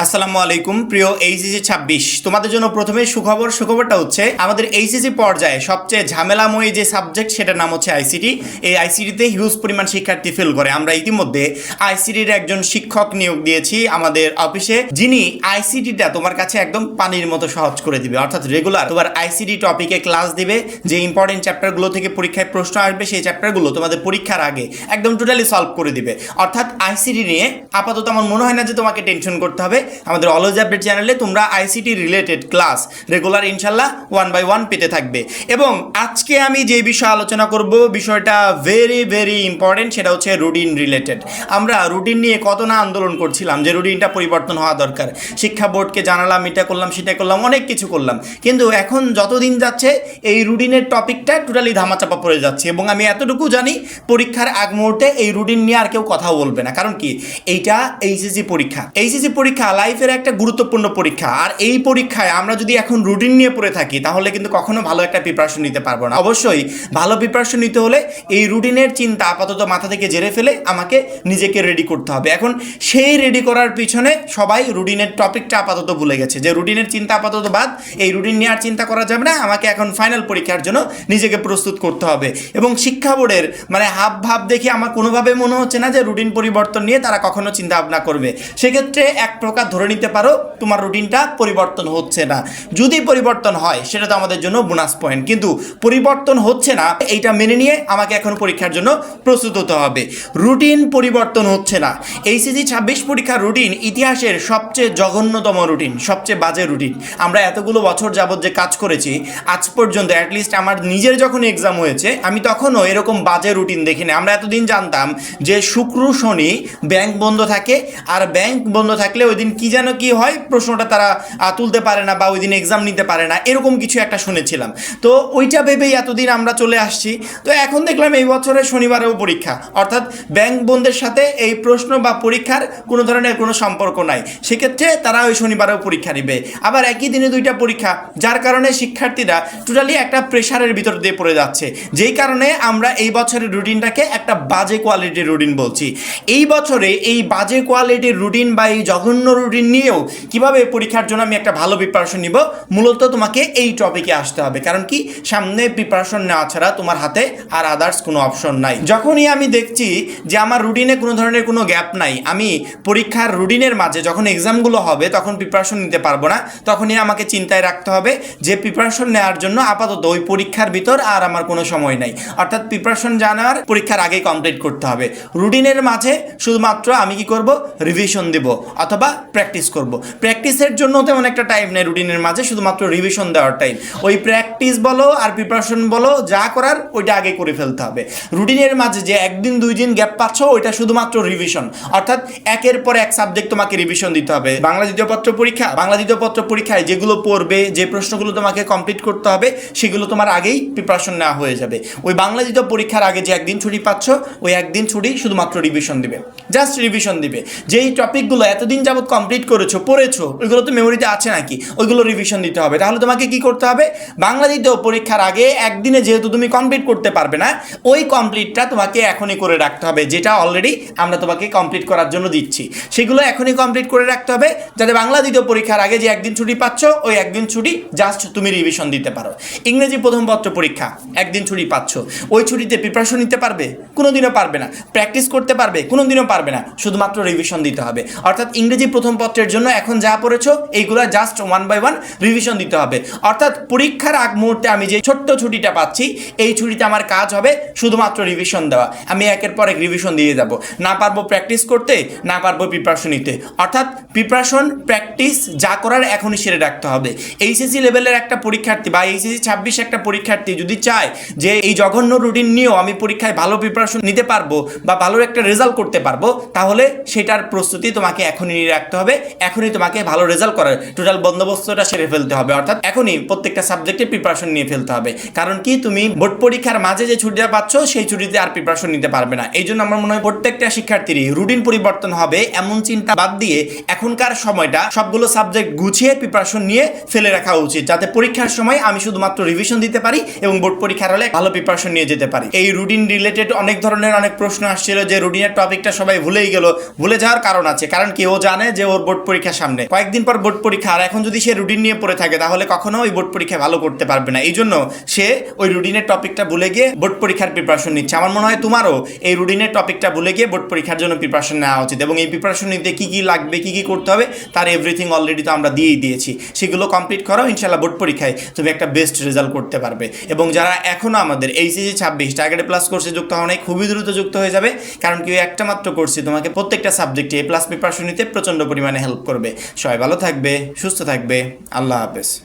আসসালামু আলাইকুম প্রিয় এইচএসসি 26 তোমাদের জন্য প্রথমে সুখবরটা হচ্ছে আমাদের এইচএসসি পর্যায়ে সবচেয়ে ঝামেলাময়ী যে সাবজেক্ট সেটার নাম হচ্ছে আইসিটি। এই আইসিটিতে হিউজ পরিমাণ শিক্ষার্থী ফেল করে। আমরা ইতিমধ্যে আইসিটির একজন শিক্ষক নিয়োগ দিয়েছি আমাদের অফিসে, যিনি আইসিটিটা তোমার কাছে একদম পানির মতো সহজ করে দিবে। অর্থাৎ রেগুলার তোমার আইসিটি টপিকে ক্লাস দিবে, যে ইম্পর্টেন্ট চ্যাপ্টারগুলো থেকে পরীক্ষায় প্রশ্ন আসবে সেই চ্যাপ্টারগুলো তোমাদের পরীক্ষার আগে একদম টোটালি সলভ করে দিবে। অর্থাৎ আইসিটি নিয়ে আপাতত আমার মনে হয় না যে তোমাকে টেনশন করতে হবে। আমাদের অলওয়েজ আপডেট চ্যানেলে তোমরা আইসিটি রিলেটেড ক্লাস রেগুলার ইনশাল্লাহ 1 by 1 পেতে থাকবে। এবং আজকে আমি যে বিষয়ে আলোচনা করব বিষয়টা ভেরি ভেরি ইম্পর্টেন্ট, সেটা হচ্ছে রুটিন রিলেটেড। আমরা রুটিন নিয়ে কত না আন্দোলন করছিলাম যে রুটিনটা পরিবর্তন হওয়া দরকার, শিক্ষা বোর্ডকে জানালাম, এটা করলাম সেটা করলাম, অনেক কিছু করলাম, কিন্তু এখন যতদিন যাচ্ছে এই রুটিনের টপিকটা টোটালি ধামাচাপা পড়ে যাচ্ছে। এবং আমি এতটুকু জানি পরীক্ষার আগ মুহূর্তে এই রুটিন নিয়ে আর কেউ কথাও বলবে না। কারণ কি, এইটা এইচএসসি পরীক্ষা লাইফের একটা গুরুত্বপূর্ণ পরীক্ষা। আর এই পরীক্ষায় আমরা যদি এখন রুটিন নিয়ে পড়ে থাকি তাহলে কিন্তু কখনো ভালো একটা প্রিপারেশন নিতে পারবো না। অবশ্যই ভালো প্রিপারেশন নিতে হলে এই রুটিনের চিন্তা আপাতত মাথা থেকে ঝেড়ে ফেলে আমাকে নিজেকে রেডি করতে হবে। এখন সেই রেডি করার পিছনে সবাই রুটিনের টপিকটা আপাতত ভুলে গেছে, যে রুটিনের চিন্তা আপাতত বাদ, এই রুটিন নিয়ে আর চিন্তা করা যাবে না, আমাকে এখন ফাইনাল পরীক্ষার জন্য নিজেকে প্রস্তুত করতে হবে। এবং শিক্ষা বোর্ডের হাব ভাব দেখে আমার কোনোভাবে মনে হচ্ছে না যে রুটিন পরিবর্তন নিয়ে তারা কখনো চিন্তা ভাবনা করবে। সেক্ষেত্রে এক প্রকার ধরে নিতে পারো তোমার রুটিনটা পরিবর্তন হচ্ছে না। যদি পরিবর্তন হয় সেটা তো আমাদের জন্য বোনাস পয়েন্ট, কিন্তু পরিবর্তন হচ্ছে না এইটা মেনে নিয়ে আমাকে এখন পরীক্ষার জন্য প্রস্তুত হতে হবে। রুটিন পরিবর্তন হচ্ছে না। এইচএসসি 26 পরীক্ষার রুটিন ইতিহাসের সবচেয়ে জঘন্যতম রুটিন, সবচেয়ে বাজে রুটিন। আমরা এতগুলো বছর যাবত যে কাজ করেছি আজ পর্যন্ত, অ্যাটলিস্ট আমার নিজের যখন এক্সাম হয়েছে আমি তখনও এরকম বাজে রুটিন দেখিনি। আমরা এতদিন জানতাম যে শুক্র শনি ব্যাংক বন্ধ থাকে, আর ব্যাংক বন্ধ থাকলে ওই দিন কি যেন কি হয়, প্রশ্নটা তারা তুলতে পারে না বা ওই দিন এক্সাম নিতে পারে না, এরকম কিছু একটা শুনেছিলাম। তো ওইটা ভেবেই এতদিন আমরা চলে আসছি। তো এখন দেখলাম এই বছরের শনিবারেও পরীক্ষা, অর্থাৎ ব্যাংক বন্ধের সাথে এই প্রশ্ন বা পরীক্ষার কোনো ধরনের কোনো সম্পর্ক নাই। সেক্ষেত্রে তারা ওই শনিবারেও পরীক্ষা নেবে, আবার একই দিনে দুইটা পরীক্ষা, যার কারণে শিক্ষার্থীরা টোটালি একটা প্রেশারের ভিতর দিয়ে পড়ে যাচ্ছে। যেই কারণে আমরা এই বছরের রুটিনটাকে একটা বাজে কোয়ালিটির রুটিন বলছি। এই বছরে এই বাজে কোয়ালিটির রুটিন বা এই জঘন্য রুটিন নিয়েও কিভাবে পরীক্ষার জন্য আমি একটা ভালো প্রিপারেশন নিব, মূলত তোমাকে এই টপিকে আসতে হবে। কারণ কি, সামনে প্রিপারেশন নেওয়া ছাড়া তোমার হাতে আর আদার্স কোনো অপশন নাই। যখনই আমি দেখছি যে আমার রুটিনে কোনো ধরনের কোনো গ্যাপ নাই, আমি পরীক্ষার রুটিনের মাঝে যখন এক্সামগুলো হবে তখন প্রিপারেশন নিতে পারবো না, তখনই আমাকে চিন্তায় রাখতে হবে যে প্রিপারেশন নেওয়ার জন্য আপাতত ওই পরীক্ষার ভিতর আর আমার কোনো সময় নাই। অর্থাৎ প্রিপারেশন জানার পরীক্ষার আগেই কমপ্লিট করতে হবে। রুটিনের মাঝে শুধুমাত্র আমি কি করব, রিভিশন দেব অথবা প্র্যাকটিস করব। প্র্যাকটিসের জন্য তেমন একটা টাইম নেই রুটিনের মাঝে, শুধুমাত্র রিভিশন দেওয়ার টাইম। ওই প্র্যাকটিস বলো আর প্রিপারেশন বলো, যা করার ওইটা আগে করে ফেলতে হবে। রুটিনের মাঝে যে একদিন দুই দিন গ্যাপ পাচ্ছ ওইটা শুধুমাত্র রিভিশন, অর্থাৎ একের পর এক সাবজেক্ট তোমাকে রিভিশন দিতে হবে। বাংলা দ্বিতীয় পত্র পরীক্ষায় যেগুলো পড়বে, যে প্রশ্নগুলো তোমাকে কমপ্লিট করতে হবে, সেগুলো তোমার আগেই প্রিপারেশন নেওয়া হয়ে যাবে। ওই বাংলা দ্বিতীয় পরীক্ষার আগে যে একদিন ছুটি পাচ্ছ, ওই একদিন ছুটি শুধুমাত্র রিভিশন দিবে, জাস্ট রিভিশন দিবে। যেই টপিকগুলো এতদিন যাবত কমপ্লিট পড়েছো ওইগুলো তো মেমোরিতে আছে নাকি, ওইগুলো রিভিশন দিতে হবে। তাহলে তোমাকে কি করতে হবে, বাংলা দ্বিতীয় পরীক্ষার আগে একদিনে যেহেতু তুমি কমপ্লিট করতে পারবে না, ওই কমপ্লিটটা তোমাকে এখনই করে রাখতে হবে, যেটা অলরেডি আমরা তোমাকে কমপ্লিট করার জন্য দিচ্ছি। সেগুলো এখনই কমপ্লিট করে রাখতে হবে, যাতে বাংলা দ্বিতীয় পরীক্ষার আগে যে একদিন ছুটি পাচ্ছ, ওই একদিন ছুটি জাস্ট তুমি রিভিশন দিতে পারো। ইংরেজি প্রথম পত্র পরীক্ষা একদিন ছুটি পাচ্ছ, ওই ছুটিতে প্রিপারেশন নিতে পারবে? কোনোদিনও পারবে না। প্র্যাকটিস করতে পারবে? কোনোদিনও পারবে না। শুধুমাত্র রিভিশন দিতে হবে। অর্থাৎ ইংরেজি প্রথম পত্রের জন্য এখন যা পড়েছো এইগুলো জাস্ট 1 by 1 রিভিশন দিতে হবে। অর্থাৎ পরীক্ষার আগ মুহূর্তে আমি যে ছোট্ট ছুটিটা পাচ্ছি, এই ছুটিতে আমার কাজ হবে শুধুমাত্র রিভিশন দেওয়া। আমি একের পর এক রিভিশন দিয়ে যাব, না পারবো প্র্যাকটিস করতে, না পারবো প্রিপারেশন নিতে। অর্থাৎ প্রিপারেশন প্র্যাকটিস যা করার এখনই সেরে রাখতে হবে। এইচএসসি লেভেলের একটা পরীক্ষার্থী বা এইচএসসি 26 একটা পরীক্ষার্থী যদি চায় যে এই জঘন্য রুটিন নিয়েও আমি পরীক্ষায় ভালো প্রিপারেশন নিতে পারবো বা ভালো একটা রেজাল্ট করতে পারবো, তাহলে সেটার প্রস্তুতি তোমাকে এখনই নিয়ে রাখতে হবে। এখনই তোমাকে ভালো রেজাল্ট করার টোটাল বন্দোবস্তটা সেরে ফেলতে হবে। অর্থাৎ এখনই প্রত্যেকটা সাবজেক্টে প্রিপারেশন নিয়ে ফেলতে হবে। কারণ কি, তুমি বোর্ড পরীক্ষার মাঝে যে ছুটিটা পাচ্ছ সেই ছুটিতে আর প্রিপারেশন নিতে পারবে না। এই জন্য আমার মনে হয় প্রত্যেকটা শিক্ষার্থীরই রুটিন পরিবর্তন হবে এমন চিন্তা বাদ দিয়ে এখনকার সময়টা সবগুলো সাবজেক্ট গুছিয়ে প্রিপারেশন নিয়ে ফেলে রাখা উচিত, যাতে পরীক্ষার সময় আমি শুধুমাত্র রিভিশন দিতে পারি এবং বোর্ড পরীক্ষার হলে ভালো প্রিপারেশন নিয়ে যেতে পারি। এই রুটিন রিলেটেড অনেক প্রশ্ন আসছিল যে রুটিনের টপিকটা সবাই ভুলেই গেল। ভুলে যাওয়ার কারণ আছে, কারণ কি, ও জানে যে ও ওর বোর্ড পরীক্ষার সামনে, কয়েকদিন পর বোর্ড পরীক্ষা, আর এখন যদি সে রুটিন নিয়ে পড়ে থাকে তাহলে কখনো ওই বোর্ড পরীক্ষায় ভালো করতে পারবে না। এই জন্য সে ওই রুটিনের টপিকটা ভুলে গিয়ে বোর্ড পরীক্ষার প্রিপারেশন নিচ্ছে। আমার মনে হয় তোমারও এই রুটিনের টপিকটা ভুলে গিয়ে বোর্ড পরীক্ষার জন্য প্রিপারেশন নেওয়া উচিত, এবং এই প্রিপারেশন নিতে কী কী লাগবে, কী কী করতে হবে, তার এভরিথিং অলরেডি তো আমরা দিয়েই দিয়েছি। সেগুলো কমপ্লিট করো, ইনশাল্লাহ বোর্ড পরীক্ষায় তুমি একটা বেস্ট রেজাল্ট করতে পারবে। এবং যারা এখনও আমাদের এইচএসসি 26 টার্গেট প্লাস কোর্সে যুক্ত হওয়া নাই, খুবই দ্রুত যুক্ত হয়ে যাবে, কারণ কি একটা মাত্র কোর্সে তোমাকে প্রত্যেকটা সাবজেক্টে A+ প্রিপারেশন নিতে প্রচণ্ড পরিমাণে হেল্প করবে। সবাই ভালো থাকবে, সুস্থ থাকবে, আল্লাহ হাফেজ।